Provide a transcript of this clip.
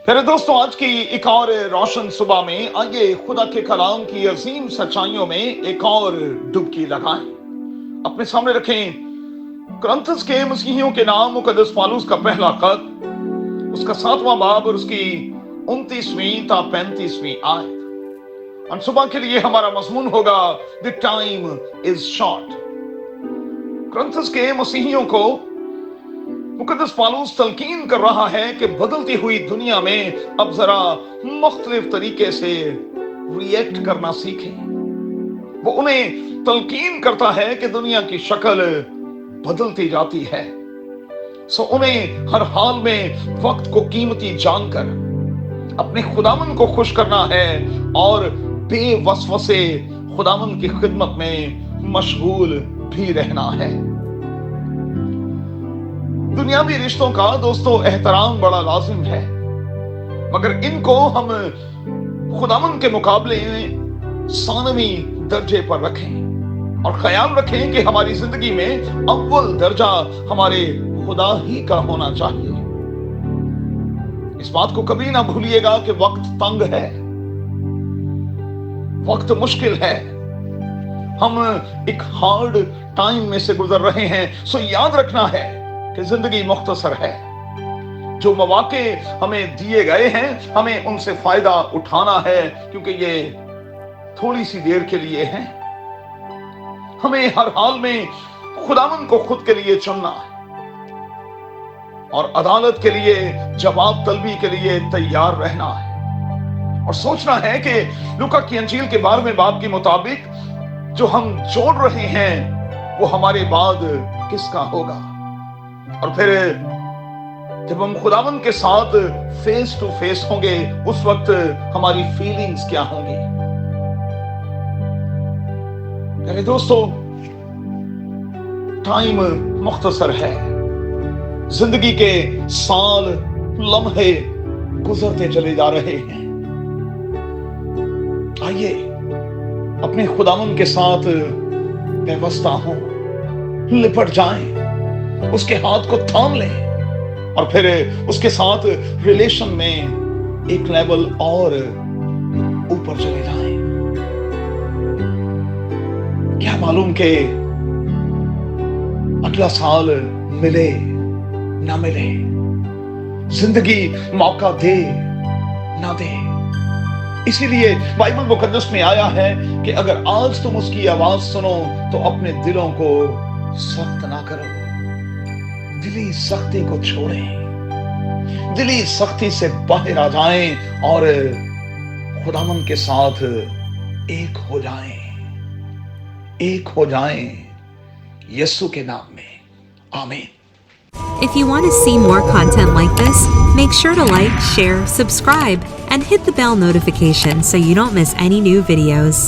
پھر دوستوں آج کی ایک اور روشن صبح میں آئیے خدا کے کلام کی عظیم سچائیوں میں ایک اور ڈبکی لگائیں. اپنے سامنے رکھیں کرنتھس کے مسیحیوں کے نام مقدس پالوس کا پہلا خط، اس کا 7واں باب اور اس کی 29ویں تا 35ویں آیت. ہم صبح کے لیے ہمارا مضمون ہوگا The time is short. کرنتھس کے مسیحیوں کو مقدس پالوس تلقین کر رہا ہے کہ بدلتی ہوئی دنیا میں اب ذرا مختلف طریقے سے ری ایکٹ کرنا سیکھیں. وہ انہیں تلقین کرتا ہے کہ دنیا کی شکل بدلتی جاتی ہے، سو انہیں ہر حال میں وقت کو قیمتی جان کر اپنے خداوند کو خوش کرنا ہے اور بے وسوسے خداوند کی خدمت میں مشغول بھی رہنا ہے. دنیاوی رشتوں کا دوستو احترام بڑا لازم ہے، مگر ان کو ہم خداوند کے مقابلے میں ثانوی درجے پر رکھیں اور خیال رکھیں کہ ہماری زندگی میں اول درجہ ہمارے خدا ہی کا ہونا چاہیے. اس بات کو کبھی نہ بھولیے گا کہ وقت تنگ ہے، وقت مشکل ہے، ہم ایک ہارڈ ٹائم میں سے گزر رہے ہیں. سو یاد رکھنا ہے کہ زندگی مختصر ہے. جو مواقع ہمیں دیے گئے ہیں ہمیں ان سے فائدہ اٹھانا ہے، کیونکہ یہ تھوڑی سی دیر کے لیے ہیں. ہمیں ہر حال میں خداوند کو خود کے لیے چننا ہے اور عدالت کے لیے، جواب طلبی کے لیے تیار رہنا ہے اور سوچنا ہے کہ لوکا کی انجیل کے 12ویں باب کے مطابق جو ہم جوڑ رہے ہیں وہ ہمارے بعد کس کا ہوگا. اور پھر جب ہم خداوند کے ساتھ فیس ٹو فیس ہوں گے اس وقت ہماری فیلنگز کیا ہوں گی. میرے دوستو ٹائم مختصر ہے، زندگی کے سال لمحے گزرتے چلے جا رہے ہیں. آئیے اپنے خداوند کے ساتھ پیوستہ ہوں، لپٹ جائیں، اس کے ہاتھ کو تھام لیں اور پھر اس کے ساتھ ریلیشن میں ایک لیول اور اوپر چلے جائیں. کیا معلوم کہ اگلا سال ملے نہ ملے، زندگی موقع دے نہ دے. اسی لیے بائبل مقدس میں آیا ہے کہ اگر آج تم اس کی آواز سنو تو اپنے دلوں کو سخت نہ کرو. دلی سختی کو چھوڑیں، دلی سختی سے باہر آ جائیں اور خداوند کے ساتھ ایک ہو جائیں، ایک ہو جائیں یسوع کے نام میں. آمین. If you want to see more content like this, make sure to like, share, subscribe, and hit the bell notification so you don't miss any new videos.